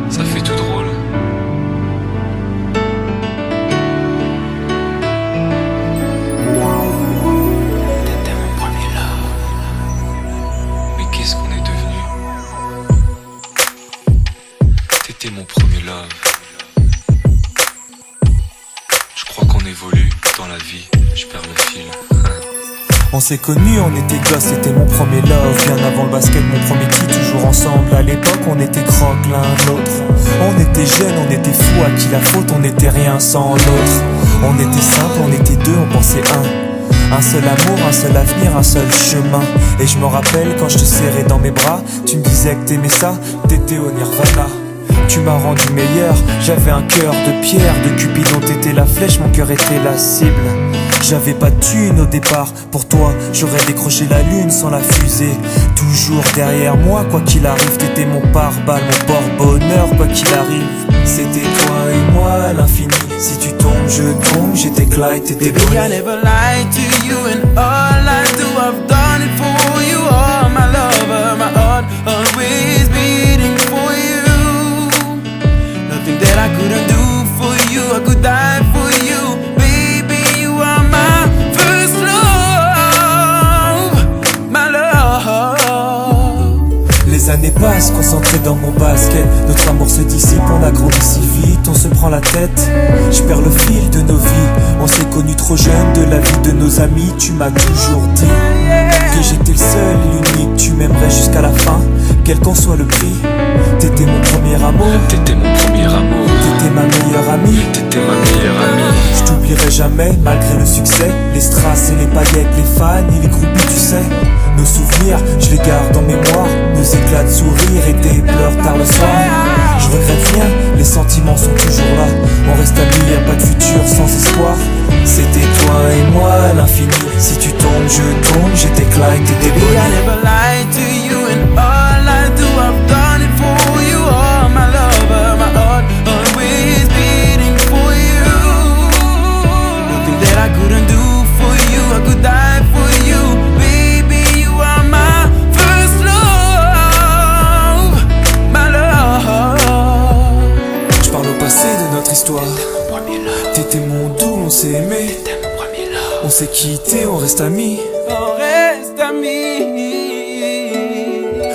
Ça fait tout drôle. T'étais mon premier love. Mais qu'est-ce qu'on est devenu? T'étais mon premier love. Je crois qu'on évolue dans la vie. Je perds le fil. On s'est connus, on était gosses, c'était mon premier love. Bien avant le basket, mon premier titre, toujours ensemble. À l'époque, on était croque l'un l'autre. On était jeunes, on était fous, à qui la faute, on n'était rien sans l'autre. On était simple, on était deux, on pensait un seul amour, un seul avenir, un seul chemin. Et je me rappelle quand je te serrais dans mes bras, tu me disais que t'aimais ça, t'étais au Nirvana. Tu m'as rendu meilleur, j'avais un cœur de pierre, de Cupidon t'étais la flèche, mon cœur était la cible. J'avais pas de thune au départ, pour toi j'aurais décroché la lune sans la fusée. Toujours derrière moi, quoi qu'il arrive, t'étais mon pare-balles, mon porte-bonheur, quoi qu'il arrive. C'était toi et moi à l'infini, si tu tombes je tombe, j'étais Clyde, t'étais Bonnie. Baby, I never lied to you and all I do, I've done it for you. Oh my lover, my heart always beating for you. Nothing that I couldn't do for you, I could die for you. Baby, you are my first love, my love. Les années passent, concentrées dans mon basket. Notre amour se dissipe, on a grandi si vite, on se prend la tête. Je perds le fil de nos vies. On s'est connus trop jeunes, de la vie de nos amis. Tu m'as toujours dit que j'étais le seul et l'unique. Tu m'aimerais jusqu'à la fin, quel qu'en soit le prix. T'étais mon premier amour. T'étais mon premier amour. T'étais ma meilleure amie. T'étais ma meilleure amie. Je t'oublierai jamais, malgré le succès. Les strass et les paillettes, les fans et les groupies, tu sais. Nos souvenirs, je les garde en mémoire. Nos éclats de sourire et tes pleurs tard le soir. Je regrette rien, les sentiments sont toujours là. On reste amis, y'a pas de futur sans espoir. C'était toi et moi à l'infini. Si tu tombes, je tombe, j'étais Clyde, t'étais Baby, I Bonnie. never lied to you and all I do, I've done it for you. Oh my lover, my heart always beating for you. Nothing that I couldn't do for you, I could die for you. Baby, you are my first love, my love. Je parle au passé de notre histoire. Mon premier love. T'étais mon doux, on s'est aimé. T'étais mon premier love. On s'est quitté, on reste amis. On reste amis.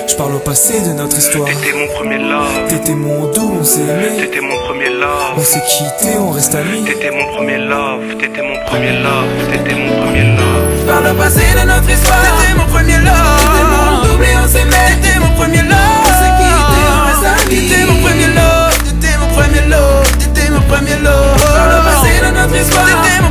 Je parle au passé de notre histoire. T'étais mon premier love, T'étais mon doux, on s'est aimé. t'étais mon premier On love, s'est quitté, on reste amis. t'étais mon premier love, t'étais mon premier love, t'étais mon premier love. Par le passé de notre histoire, t'étais mon premier love. T'étais mon doublé, on s'aimait. T'étais mon premier love. On s'est quitté, on reste amis. T'étais mon premier love. T'étais mon premier love. T'étais mon premier love. Par le passé de notre histoire, t'étais mon